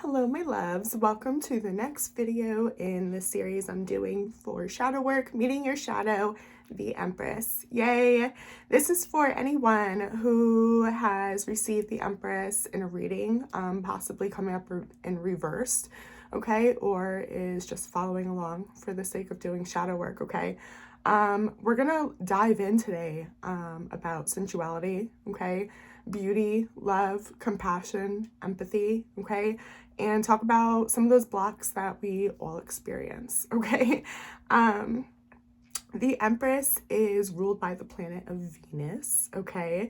Hello my loves, welcome to the next video in the series I'm doing for shadow work, meeting your shadow, the Empress. Yay! This is for anyone who has received the Empress in a reading, possibly coming up in reversed, okay, or is just following along for the sake of doing shadow work, okay? We're gonna dive in today about sensuality, okay, beauty, love, compassion, empathy, okay, and talk about some of those blocks that we all experience, okay? The Empress is ruled by the planet of Venus, okay,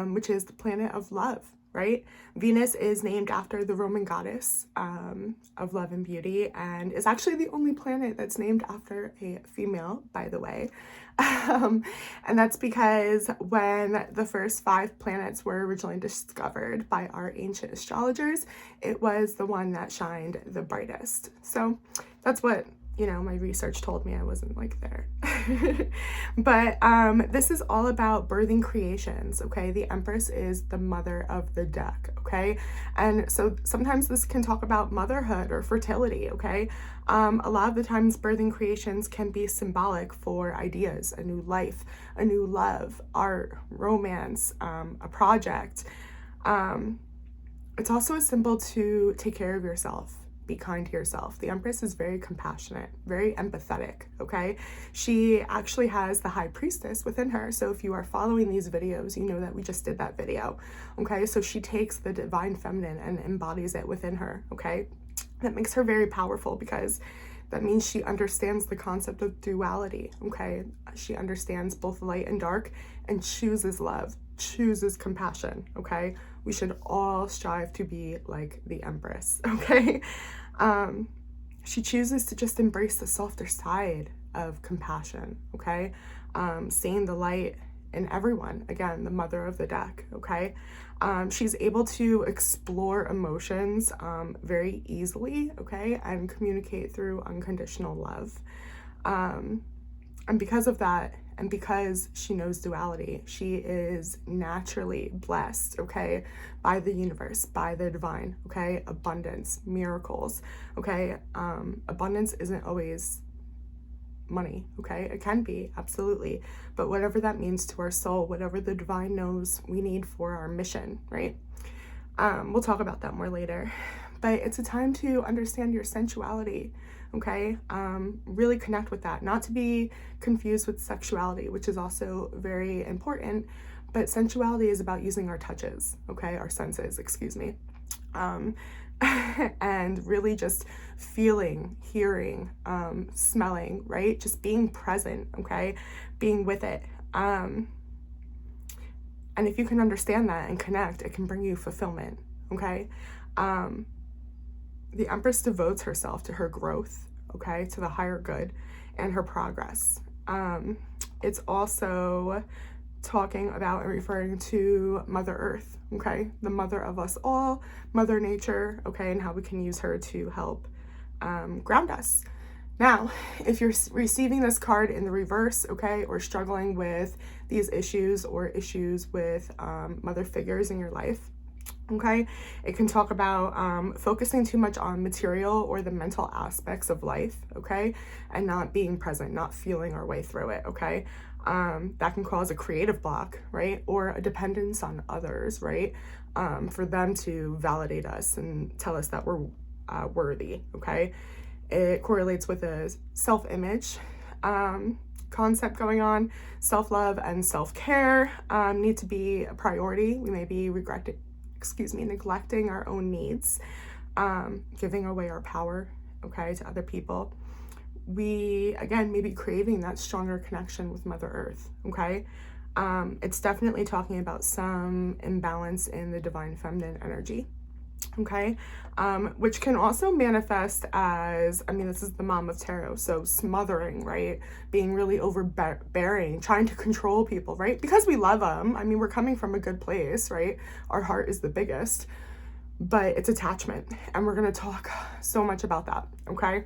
which is the planet of love, right? Venus is named after the Roman goddess of love and beauty, and is actually the only planet that's named after a female, by the way. And that's because when the first 5 planets were originally discovered by our ancient astrologers, it was the one that shined the brightest. So that's what, you know, my research told me. I wasn't like there. But this is all about birthing creations, okay? The Empress is the mother of the deck, okay? And so sometimes this can talk about motherhood or fertility, okay? A lot of the times birthing creations can be symbolic for ideas, a new life, a new love, art, romance, a project. It's also a symbol to take care of yourself. Be kind to yourself. The Empress is very compassionate, very empathetic, okay? She actually has the High Priestess within her. So if you are following these videos, you know that we just did that video, okay? So she takes the divine feminine and embodies it within her, okay? That makes her very powerful because that means she understands the concept of duality, okay? She understands both light and dark and chooses love, chooses compassion, okay? We should all strive to be like the Empress, okay? She chooses to just embrace the softer side of compassion, okay? Seeing the light in everyone, again, the mother of the deck, okay? She's able to explore emotions very easily, okay? And communicate through unconditional love. And because of that, and because she knows duality, she is naturally blessed, okay, by the universe, by the divine, okay? Abundance, miracles, okay? Abundance isn't always money, okay? It can be, absolutely. But whatever that means to our soul, whatever the divine knows we need for our mission, right? We'll talk about that more later. But it's a time to understand your sensuality, okay? Really connect with that, not to be confused with sexuality, which is also very important, but sensuality is about using our touches, okay? Our senses, excuse me. And really just feeling, hearing, smelling, right? Just being present, okay? Being with it. And if you can understand that and connect, it can bring you fulfillment, okay? The Empress devotes herself to her growth, okay, to the higher good and her progress. It's also talking about and referring to Mother Earth, okay, the mother of us all, Mother Nature, okay, and how we can use her to help ground us. Now, if you're receiving this card in the reverse, okay, or struggling with these issues or issues with mother figures in your life, okay, it can talk about focusing too much on material or the mental aspects of life, okay, and not being present, not feeling our way through it, okay. That can cause a creative block, right, or a dependence on others, right, for them to validate us and tell us that we're worthy, okay. It correlates with a self-image concept going on. Self-love and self-care need to be a priority. We may be neglecting our own needs, giving away our power, okay, to other people. We, again, may be craving that stronger connection with Mother Earth, okay? It's definitely talking about some imbalance in the divine feminine energy, okay? Which can also manifest as, I mean, this is the mom of tarot, so smothering, right? Being really overbearing, trying to control people, right? Because we love them. I mean, we're coming from a good place, right? Our heart is the biggest, but it's attachment, and we're gonna talk so much about that, okay?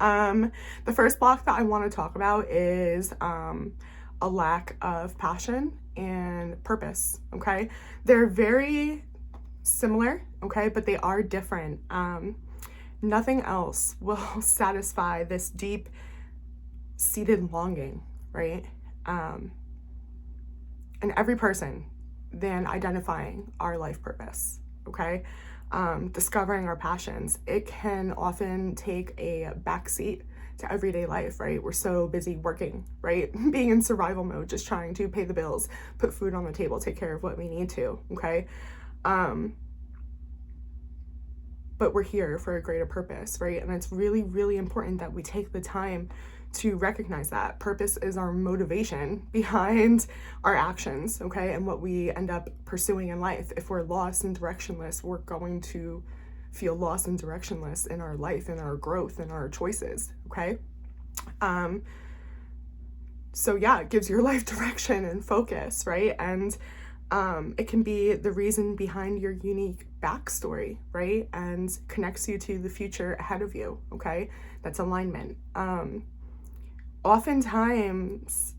The first block that I want to talk about is a lack of passion and purpose, okay? They're very similar, okay, but they are different. Nothing else will satisfy this deep seated longing, right? And every person than identifying our life purpose, okay? Discovering our passions. It can often take a backseat to everyday life, right? We're so busy working, right? Being in survival mode, just trying to pay the bills, put food on the table, take care of what we need to, okay? But we're here for a greater purpose, right? And it's really, really important that we take the time to recognize that purpose is our motivation behind our actions, okay? And what we end up pursuing in life. If we're lost and directionless, we're going to feel lost and directionless in our life, in our growth, in our choices, okay? So yeah, it gives your life direction and focus, right? And it can be the reason behind your unique backstory, right? And connects you to the future ahead of you, okay? That's alignment. Oftentimes,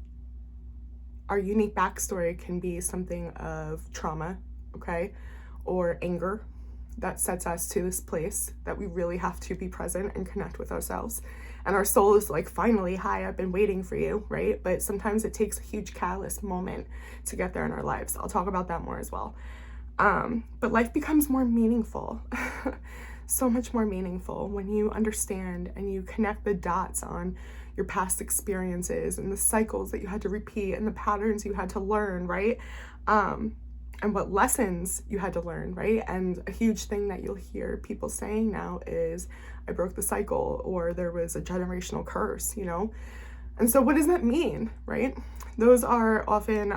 our unique backstory can be something of trauma, okay? Or anger that sets us to this place that we really have to be present and connect with ourselves. And our soul is like, finally, hi, I've been waiting for you, right? But sometimes it takes a huge catalyst moment to get there in our lives. I'll talk about that more as well. But life becomes more meaningful, so much more meaningful when you understand and you connect the dots on your past experiences and the cycles that you had to repeat and the patterns you had to learn, right? And what lessons you had to learn, right? And a huge thing that you'll hear people saying now is, I broke the cycle, or there was a generational curse, you know? And so what does that mean, right? Those are often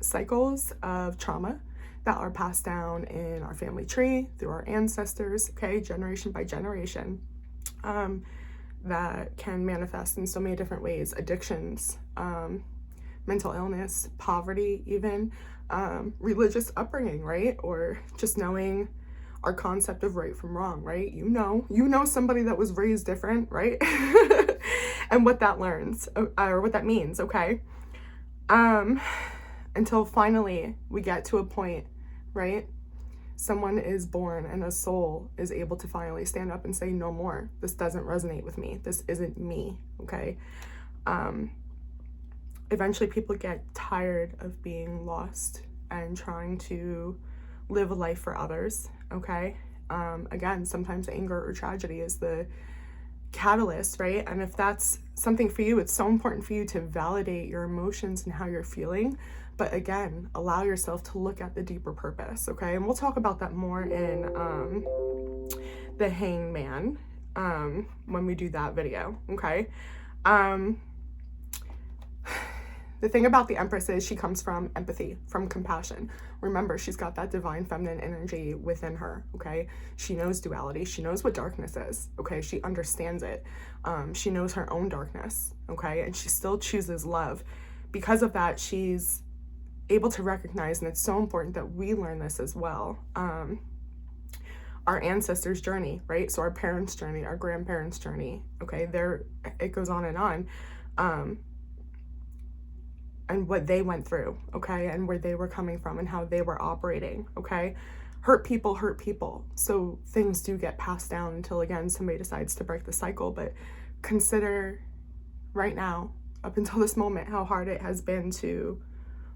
cycles of trauma that are passed down in our family tree, through our ancestors, okay, generation by generation, that can manifest in so many different ways. Addictions, mental illness, poverty even, religious upbringing, right? Or just knowing our concept of right from wrong, right? You know somebody that was raised different, right? And what that learns, or what that means, okay? Until finally we get to a point, right? Someone is born and a soul is able to finally stand up and say, no more. This doesn't resonate with me. This isn't me, okay? Eventually people get tired of being lost and trying to live a life for others, okay? Again, sometimes anger or tragedy is the catalyst, right? And if that's something for you, it's so important for you to validate your emotions and how you're feeling. But again, allow yourself to look at the deeper purpose, okay? And we'll talk about that more in the Hangman when we do that video, okay? The thing about the Empress is she comes from empathy, from compassion. Remember, she's got that divine feminine energy within her, okay? She knows duality. She knows what darkness is, okay? She understands it. She knows her own darkness, okay? And she still chooses love. Because of that, she's able to recognize, and it's so important that we learn this as well, our ancestors' journey, right? So our parents' journey, our grandparents' journey, okay? It goes on, and what they went through, okay? And where they were coming from and how they were operating, okay? Hurt people. So things do get passed down until, again, somebody decides to break the cycle. But consider right now, up until this moment, how hard it has been to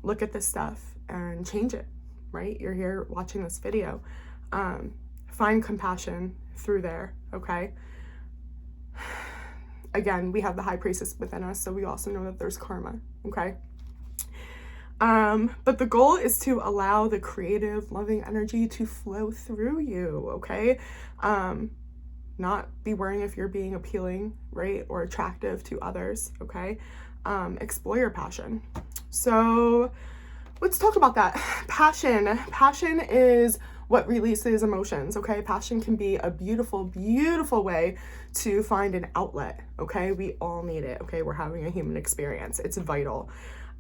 look at this stuff and change it, right? You're here watching this video. Find compassion through there, okay? Again, we have the high priestess within us, so we also know that there's karma, okay? But the goal is to allow the creative, loving energy to flow through you, okay? Not be worrying if you're being appealing, right? Or attractive to others, okay? Explore your passion. So let's talk about that. Passion is what releases emotions, okay? Passion can be a beautiful, beautiful way to find an outlet, okay? We all need it, okay? We're having a human experience. It's vital.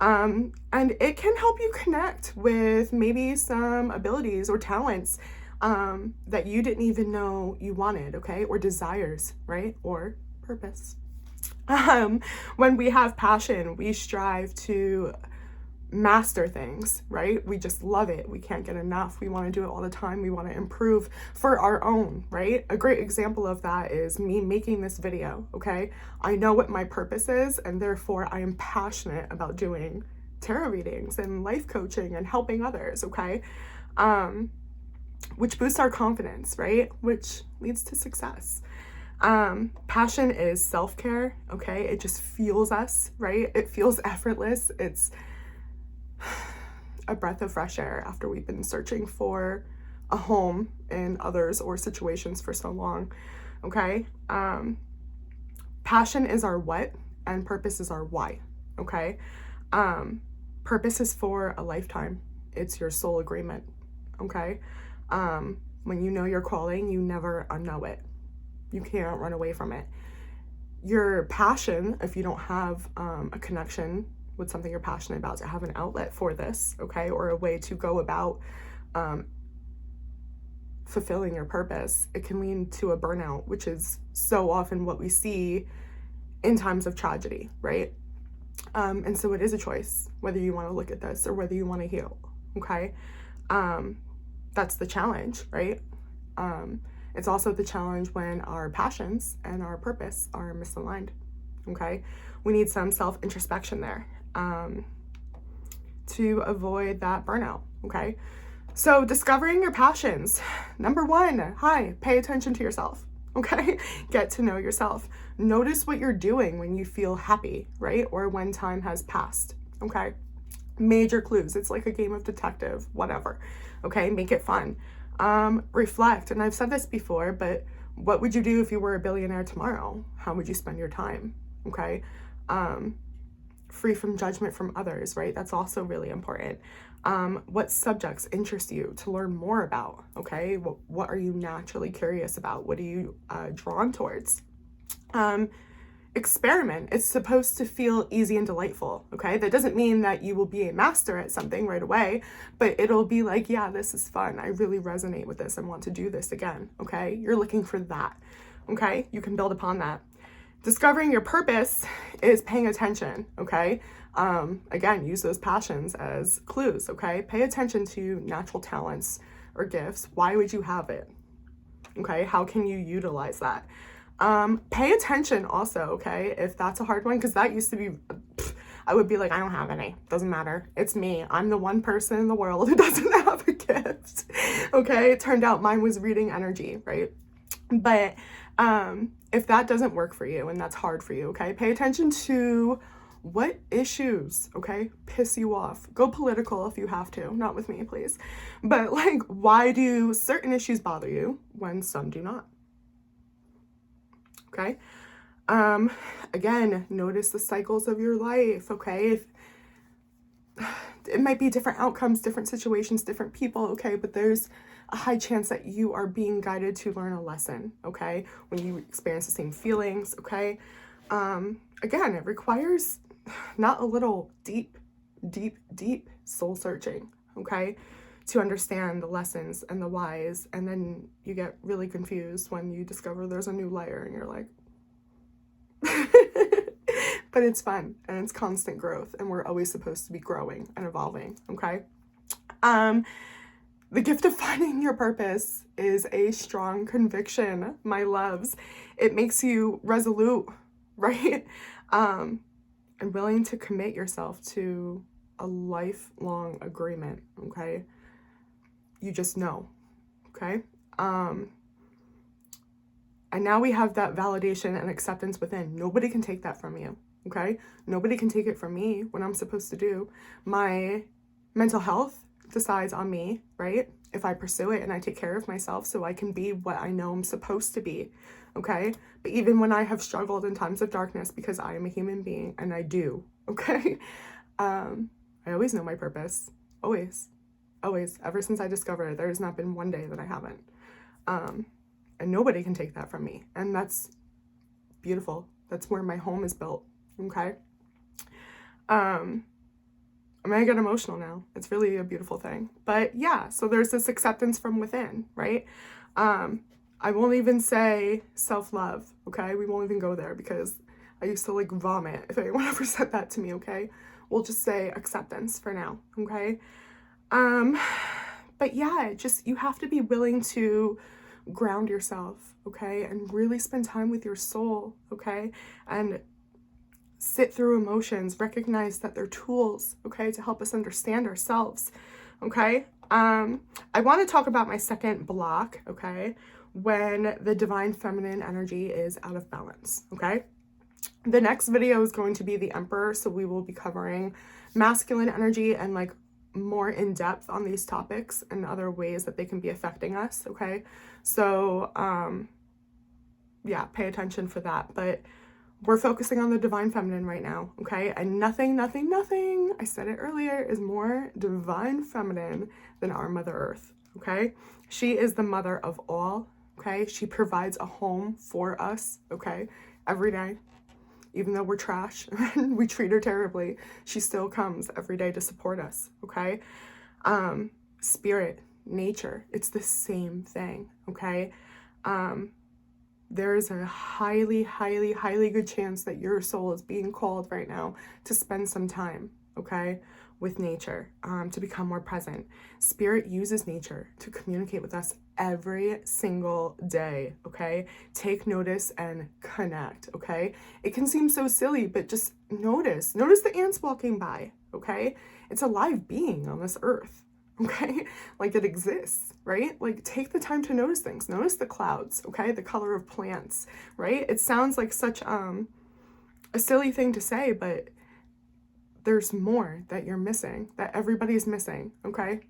And it can help you connect with maybe some abilities or talents that you didn't even know you wanted, okay? Or desires, right? Or purpose. When we have passion, we strive to master things, right? We just love it. We can't get enough. We want to do it all the time. We want to improve for our own, right? A great example of that is me making this video, okay? I know what my purpose is, and therefore I am passionate about doing tarot readings and life coaching and helping others, okay? Which boosts our confidence, right? Which leads to success. Passion is self-care, okay? It just fuels us, right? It feels effortless. It's a breath of fresh air after we've been searching for a home in others or situations for so long, okay? Passion is our what, and purpose is our why, okay? Purpose is for a lifetime. It's your soul agreement, okay? When you know your calling, you never unknow it. You can't run away from it. Your passion, if you don't have a connection with something you're passionate about, to have an outlet for this, okay, or a way to go about fulfilling your purpose, it can lead to a burnout, which is so often what we see in times of tragedy, right? And so it is a choice whether you want to look at this or whether you want to heal, okay? That's the challenge, right? It's also the challenge when our passions and our purpose are misaligned, okay? We need some self-introspection there to avoid that burnout, okay? So discovering your passions. Number one, pay attention to yourself, okay? Get to know yourself. Notice what you're doing when you feel happy, right? Or when time has passed, okay? Major clues. It's like a game of detective, whatever, okay? Make it fun. Reflect. And I've said this before, but what would you do if you were a billionaire tomorrow? How would you spend your time, okay? Free from judgment from others, right? That's also really important. What subjects interest you to learn more about, okay? What are you naturally curious about? What are you drawn towards? Experiment. It's supposed to feel easy and delightful, okay? That doesn't mean that you will be a master at something right away, but it'll be like, yeah, this is fun. I really resonate with this and want to do this again, okay? You're looking for that, okay? You can build upon that. Discovering your purpose is paying attention, okay? Again, use those passions as clues, okay? Pay attention to natural talents or gifts. Why would you have it? Okay, how can you utilize that? Pay attention also, okay? If that's a hard one, because that used to be, I would be like, I don't have any. Doesn't matter. It's me. I'm the one person in the world who doesn't have a gift, okay? It turned out mine was reading energy, right? But if that doesn't work for you and that's hard for you, okay, pay attention to what issues, okay, piss you off. Go political if you have to. Not with me, please. But like, why do certain issues bother you when some do not? Okay. Again, notice the cycles of your life, okay? It might be different outcomes, different situations, different people, okay? But there's a high chance that you are being guided to learn a lesson, okay? When you experience the same feelings, okay? Again, it requires not a little deep soul searching, okay? To understand the lessons and the whys, and then you get really confused when you discover there's a new layer and you're like, but it's fun and it's constant growth, and we're always supposed to be growing and evolving, okay? The gift of finding your purpose is a strong conviction, my loves. It makes you resolute, right? And willing to commit yourself to a lifelong agreement, okay? You just know, okay? And now we have that validation and acceptance within. Nobody can take that from you, okay? Nobody can take it from me, what I'm supposed to do. My mental health decides on me, right? If I pursue it and I take care of myself so I can be what I know I'm supposed to be, okay? But even when I have struggled in times of darkness, because I am a human being, and I do, okay? I always know my purpose, always. Ever since I discovered it, there has not been one day that I haven't. And nobody can take that from me. And that's beautiful. That's where my home is built, okay? I'm gonna get emotional now. It's really a beautiful thing. But yeah, so there's this acceptance from within, right? I won't even say self-love, okay? We won't even go there because I used to like vomit if anyone ever said that to me, okay? We'll just say acceptance for now, okay? But yeah, just, you have to be willing to ground yourself, okay? And really spend time with your soul, okay? And sit through emotions, recognize that they're tools, okay, to help us understand ourselves, okay? I want to talk about my second block, okay, when the divine feminine energy is out of balance, okay? The next video is going to be the Emperor, so we will be covering masculine energy and like more in depth on these topics and other ways that they can be affecting us, okay? So, yeah, pay attention for that. But we're focusing on the divine feminine right now, okay? And nothing, I said it earlier, is more divine feminine than our Mother Earth, okay? She is the mother of all, okay? She provides a home for us, okay? Every day. Even though we're trash and we treat her terribly, she still comes every day to support us, okay? Spirit, nature, it's the same thing, okay? There is a highly good chance that your soul is being called right now to spend some time, okay, with nature, to become more present. Spirit uses nature to communicate with us every single day, okay? Take notice and connect, okay? It can seem so silly, but just notice the ants walking by, okay? It's a live being on this earth, okay? Like, it exists, right? Like, take the time to notice things. Notice the clouds, okay? The color of plants, right? It sounds like such a silly thing to say, but there's more that you're missing, that everybody's missing, okay?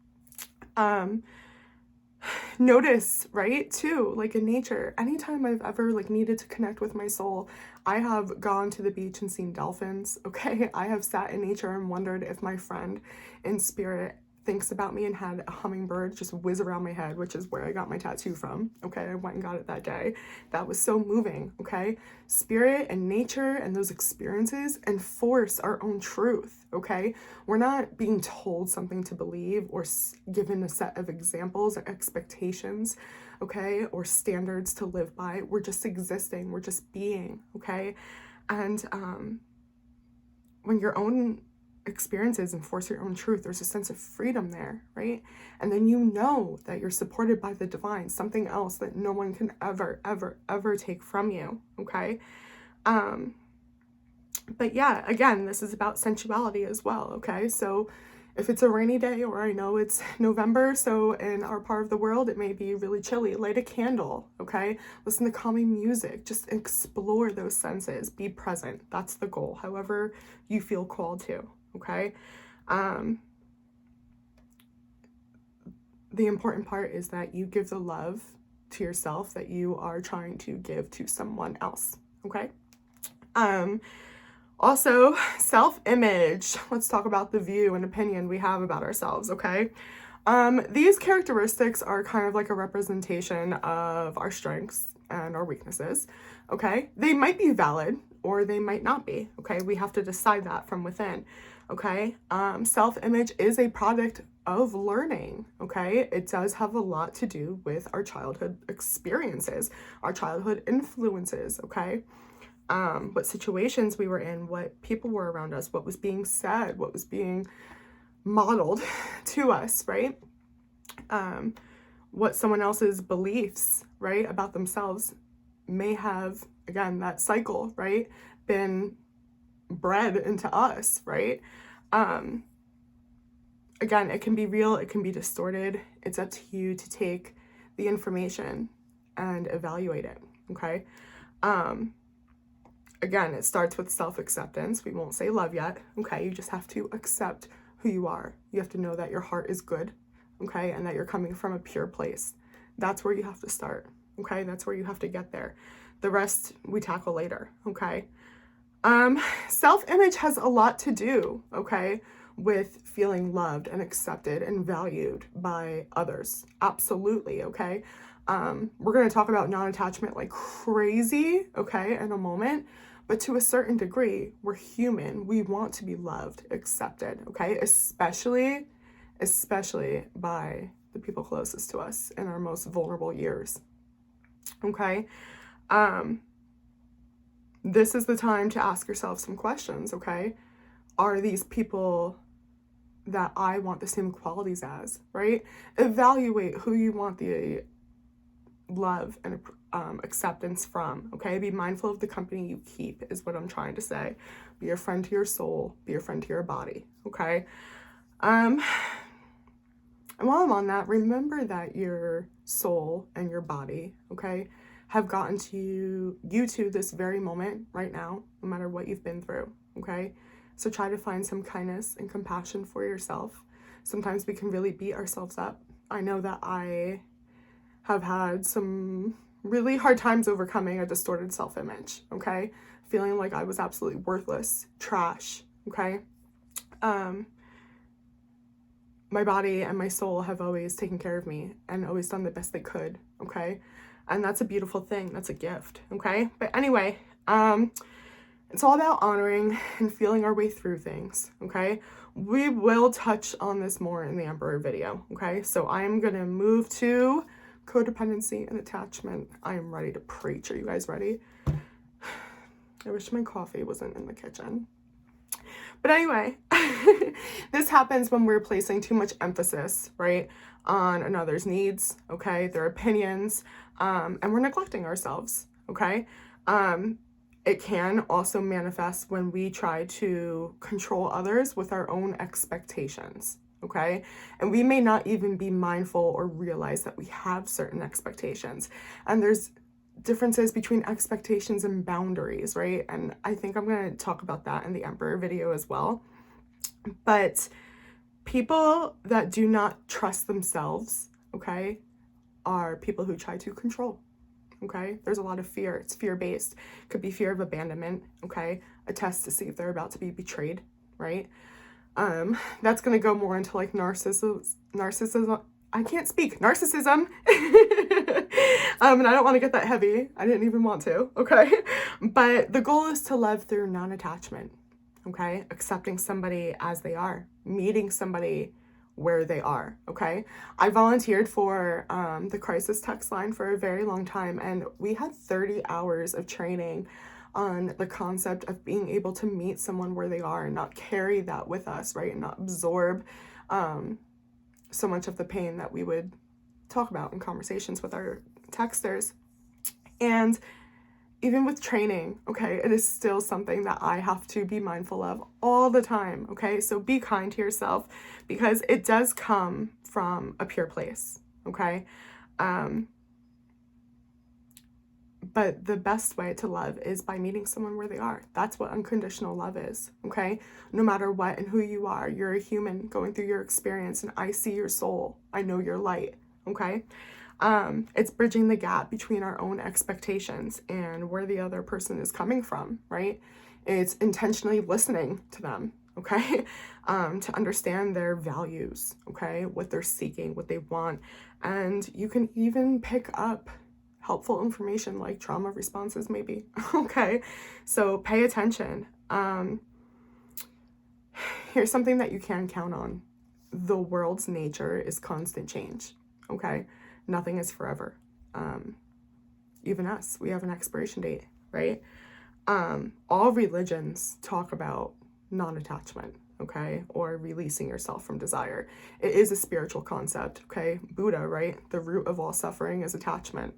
Notice, right, too, like in nature, anytime I've ever like needed to connect with my soul, I have gone to the beach and seen dolphins, okay? I have sat in nature and wondered if my friend in spirit thinks about me and had a hummingbird just whiz around my head, which is where I got my tattoo from, okay? I went and got it that day. That was so moving, okay? Spirit and nature and those experiences enforce our own truth, okay? We're not being told something to believe or given a set of examples or expectations, okay? Or standards to live by. We're just existing. We're just being, okay? And when your own experiences enforce your own truth, there's a sense of freedom there, right? And then you know that you're supported by the divine, something else that no one can ever take from you, okay? But yeah, again, this is about sensuality as well, okay? So if it's a rainy day, or I know it's November, so in our part of the world, it may be really chilly, light a candle, okay? Listen to calming music, just explore those senses, be present. That's the goal, however you feel called to, okay? The important part is that you give the love to yourself that you are trying to give to someone else, okay? Also, self-image. Let's talk about the view and opinion we have about ourselves, okay? These characteristics are kind of like a representation of our strengths and our weaknesses, okay? They might be valid or they might not be, okay? We have to decide that from within, okay? Self-image is a product of learning, okay? It does have a lot to do with our childhood experiences, our childhood influences, okay? What situations we were in, what people were around us, what was being said, what was being modeled to us, right? What someone else's beliefs, right, about themselves may have, again, that cycle, right, been bred into us, right? Again, it can be real, it can be distorted. It's up to you to take the information and evaluate it, okay? Again, it starts with self-acceptance. We won't say love yet, okay? You just have to accept who you are. You have to know that your heart is good, okay? And that you're coming from a pure place. That's where you have to start, okay? That's where you have to get there. The rest we tackle later, okay? Self-image has a lot to do, okay, with feeling loved and accepted and valued by others. Absolutely, okay? We're going to talk about non-attachment like crazy, okay, in a moment. But to a certain degree, we're human. We want to be loved, accepted, okay? Especially by the people closest to us in our most vulnerable years, okay? This is the time to ask yourself some questions, okay? are these people that I want the same qualities as, right? Evaluate who you want the love and acceptance from, okay? Be mindful of the company you keep is what I'm trying to say. Be a friend to your soul, be a friend to your body, okay? And while I'm on that, remember that your soul and your body, okay, have gotten to you to this very moment right now, no matter what you've been through, okay? So try to find some kindness and compassion for yourself. Sometimes we can really beat ourselves up. I know that I have had some really hard times overcoming a distorted self-image, okay? Feeling like I was absolutely worthless, trash, okay? My body and my soul have always taken care of me and always done the best they could, okay? And that's a beautiful thing. That's a gift, okay? But anyway, it's all about honoring and feeling our way through things, okay? We will touch on this more in the Emperor video, okay? So I'm gonna move to codependency and attachment. I am ready to preach. Are you guys ready? I wish my coffee wasn't in the kitchen. But anyway, this happens when we're placing too much emphasis, right, on another's needs, okay, their opinions, and we're neglecting ourselves, okay? It can also manifest when we try to control others with our own expectations, okay? And we may not even be mindful or realize that we have certain expectations. And there's differences between expectations and boundaries, right? And I think I'm going to talk about that in the Emperor video as well. But people that do not trust themselves, okay, are people who try to control, okay? There's a lot of fear. It's fear-based. Could be fear of abandonment, okay? A test to see if they're about to be betrayed, right? That's going to go more into like narcissism. I can't speak. Narcissism. And I don't want to get that heavy. I didn't even want to, okay? But the goal is to love through non-attachment, okay? Accepting somebody as they are, meeting somebody where they are, okay? I volunteered for the crisis text line for a very long time, and we had 30 hours of training on the concept of being able to meet someone where they are and not carry that with us, right? And not absorb so much of the pain that we would talk about in conversations with our texters. And even with training, okay, it is still something that I have to be mindful of all the time, okay? So be kind to yourself, because it does come from a pure place, okay? But the best way to love is by meeting someone where they are. That's what unconditional love is, okay? No matter what and who you are, you're a human going through your experience, and I see your soul. I know your light, okay? It's bridging the gap between our own expectations and where the other person is coming from, right? It's intentionally listening to them, okay? To understand their values, okay? What they're seeking, what they want. And you can even pick up helpful information like trauma responses maybe, okay? So pay attention. Here's something that you can count on. The world's nature is constant change, okay? Nothing is forever. Even us, we have an expiration date, right? All religions talk about non-attachment, okay? Or releasing yourself from desire. It is a spiritual concept, okay? Buddha, right? The root of all suffering is attachment.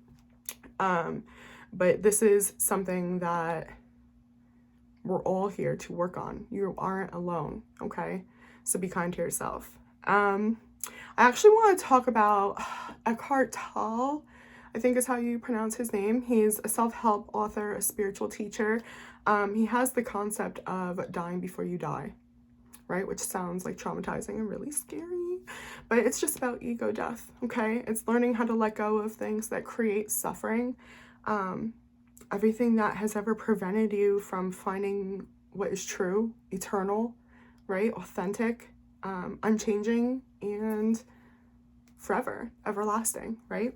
But this is something that we're all here to work on. You aren't alone, okay? So be kind to yourself. I actually want to talk about Eckhart Tolle, I think is how you pronounce his name. He's a self-help author, a spiritual teacher. He has the concept of dying before you die, right? Which sounds like traumatizing and really scary, but it's just about ego death, okay? It's learning how to let go of things that create suffering. Everything that has ever prevented you from finding what is true, eternal, right? Authentic, unchanging, and forever, everlasting, right?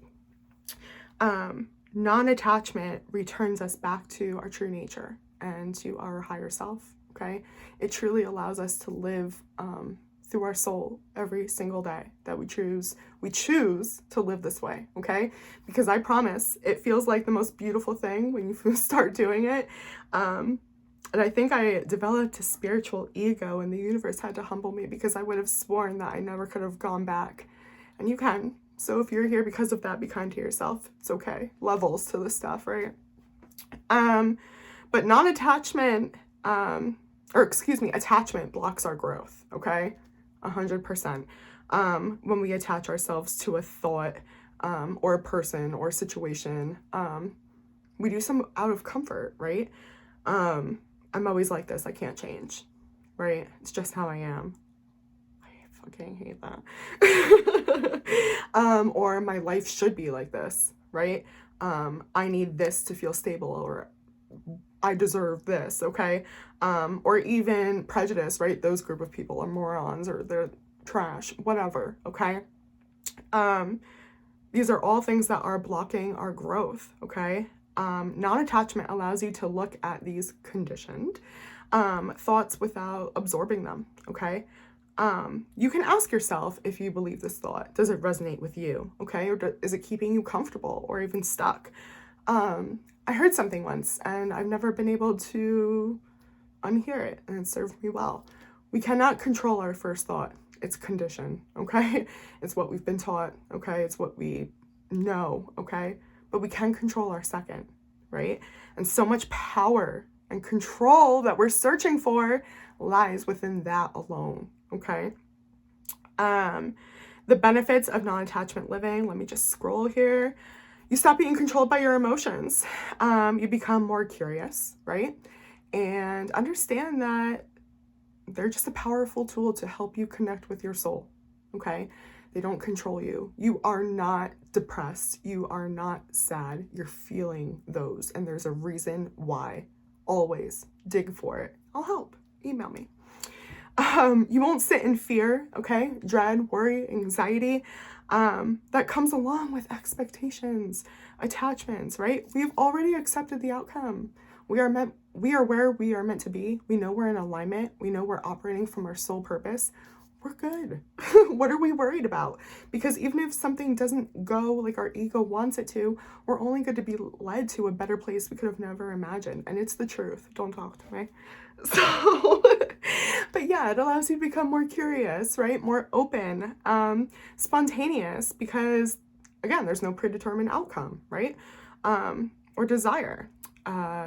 Non-attachment returns us back to our true nature and to our higher self, okay? It truly allows us to live through our soul every single day that we choose to live this way, okay? Because I promise, it feels like the most beautiful thing when you start doing it. And I think I developed a spiritual ego, and the universe had to humble me because I would have sworn that I never could have gone back. And you can. So if you're here because of that, be kind to yourself. It's okay. Levels to this stuff, right? But non-attachment, attachment blocks our growth, okay? 100%. When we attach ourselves to a thought, or a person or a situation, we do some out of comfort, right? I'm always like this. I can't change, right? It's just how I am. I fucking hate that. Or my life should be like this, right? I need this to feel stable, or I deserve this, okay? Or even prejudice, right? Those group of people are morons, or they're trash, whatever, okay? These are all things that are blocking our growth, okay? Non-attachment allows you to look at these conditioned thoughts without absorbing them, okay? You can ask yourself if you believe this thought. Does it resonate with you, okay? Or is it keeping you comfortable or even stuck? I heard something once, and I've never been able to unhear it, and it served me well. We cannot control our first thought. It's conditioned, okay? It's what we've been taught, okay? It's what we know, okay? But we can control our second, right? And so much power and control that we're searching for lies within that alone, okay? The benefits of non-attachment living, let me just scroll here. You stop being controlled by your emotions. You become more curious, right? And understand that they're just a powerful tool to help you connect with your soul, okay? They don't control you. You are not depressed. You are not sad. You're feeling those, and there's a reason why. Always dig for it. I'll help. Email me. You won't sit in fear, okay? Dread, worry, anxiety. That comes along with expectations, attachments, right? We've already accepted the outcome. We are where we are meant to be. We know we're in alignment. We know we're operating from our soul purpose. We're good. What are we worried about? Because even if something doesn't go like our ego wants it to, we're only going to be led to a better place we could have never imagined. And it's the truth. Don't talk to me. So, but yeah, it allows you to become more curious, right? More open, spontaneous, because again, there's no predetermined outcome, right? Or desire.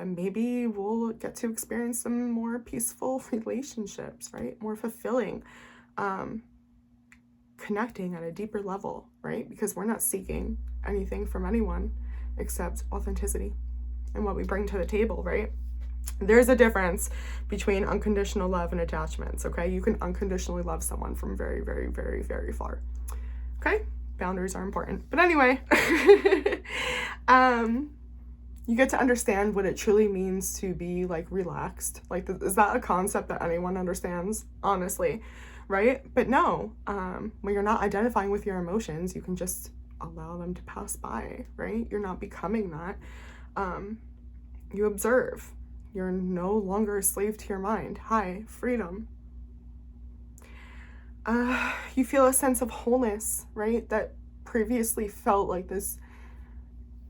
Maybe we'll get to experience some more peaceful relationships, right? More fulfilling, connecting at a deeper level, right? Because we're not seeking anything from anyone except authenticity and what we bring to the table, right? There's a difference between unconditional love and attachments, okay? You can unconditionally love someone from very, very, very, very far, okay? Boundaries are important. But anyway, you get to understand what it truly means to be like relaxed. Like, is that a concept that anyone understands? Honestly, right? But no, when you're not identifying with your emotions, you can just allow them to pass by, right? You're not becoming that. You observe. You're no longer a slave to your mind. Hi, freedom. You feel a sense of wholeness, right? That previously felt like this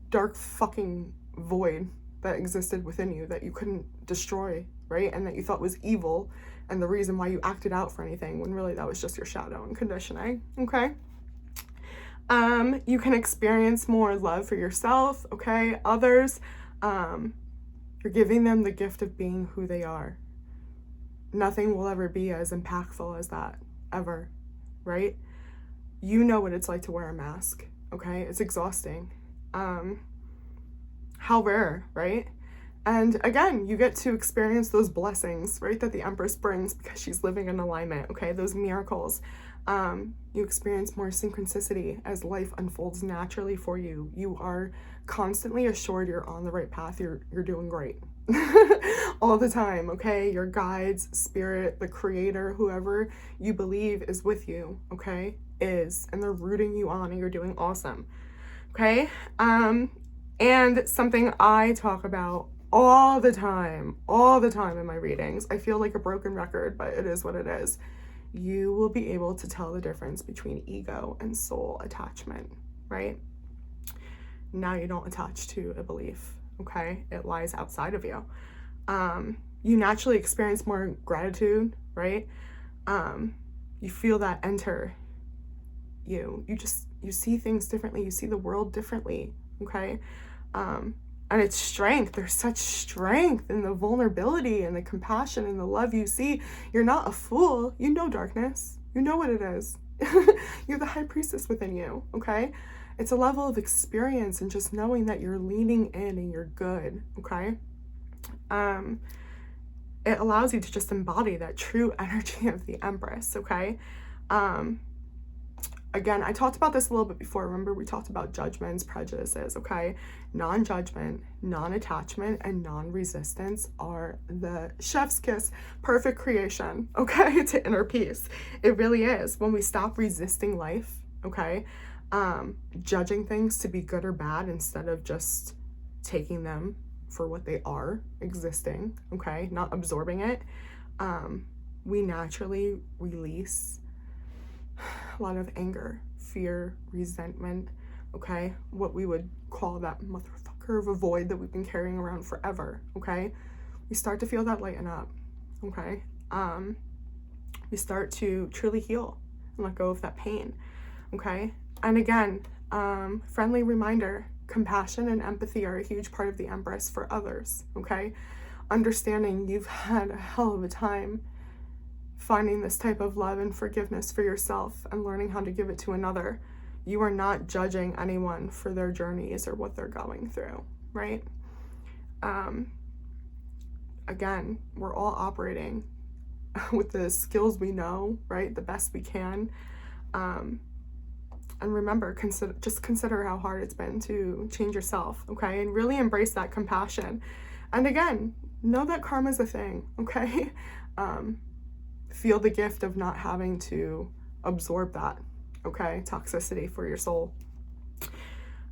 dark fucking void that existed within you that you couldn't destroy, right? And that you thought was evil and the reason why you acted out for anything, when really that was just your shadow and conditioning, okay? You can experience more love for yourself, okay? Others, you're giving them the gift of being who they are. Nothing will ever be as impactful as that, ever, right? You know what it's like to wear a mask, okay? It's exhausting. How rare, right? And again, you get to experience those blessings, right, that the Empress brings because she's living in alignment, okay? Those miracles. You experience more synchronicity as life unfolds naturally for you. You are constantly assured you're on the right path. You're doing great all the time, okay? Your guides, spirit, the creator, whoever you believe is with you, okay, is, and they're rooting you on, and you're doing awesome, okay? And something I talk about all the time in my readings. I feel like a broken record, but it is what it is. You will be able to tell the difference between ego and soul attachment, right? Now you don't attach to a belief, okay? It lies outside of you. you naturally experience more gratitude, right? You feel that enter you. You see things differently. You see the world differently, okay? And it's strength. There's such strength in the vulnerability and the compassion and the love you see. You're not a fool. You know darkness. You know what it is. You're the high priestess within you, okay? It's a level of experience and just knowing that you're leaning in and you're good, okay? It allows you to just embody that true energy of the Empress, okay? Again, I talked about this a little bit before. Remember, we talked about judgments, prejudices, okay? Non-judgment, non-attachment, and non-resistance are the chef's kiss, perfect creation, okay, to inner peace. It really is. When we stop resisting life, okay, judging things to be good or bad instead of just taking them for what they are, existing, okay, not absorbing it, we naturally release a lot of anger, fear, resentment, okay? What we would call that motherfucker of a void that we've been carrying around forever, okay? We start to feel that lighten up, okay? We start to truly heal and let go of that pain, okay? And again, friendly reminder, compassion and empathy are a huge part of the Empress for others, okay? Understanding you've had a hell of a time finding this type of love and forgiveness for yourself and learning how to give it to another. You are not judging anyone for their journeys or what they're going through, right? Again, we're all operating with the skills we know, right? The best we can. And remember, consider how hard it's been to change yourself, okay? And really embrace that compassion. And again, know that karma's a thing, okay? Feel the gift of not having to absorb that, okay? Toxicity for your soul.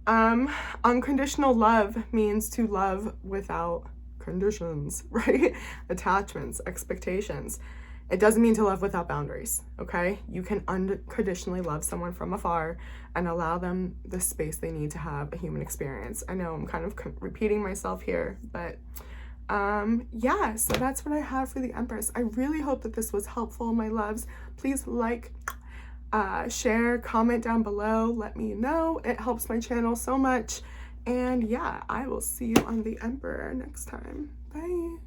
Unconditional love means to love without conditions, right? Attachments, expectations. It doesn't mean to love without boundaries, okay? You can unconditionally love someone from afar and allow them the space they need to have a human experience. I know I'm kind of repeating myself here, but yeah, so that's what I have for the Empress. I really hope that this was helpful, my loves. Please like, share, comment down below. Let me know. It helps my channel so much. And yeah, I will see you on the Emperor next time. Bye.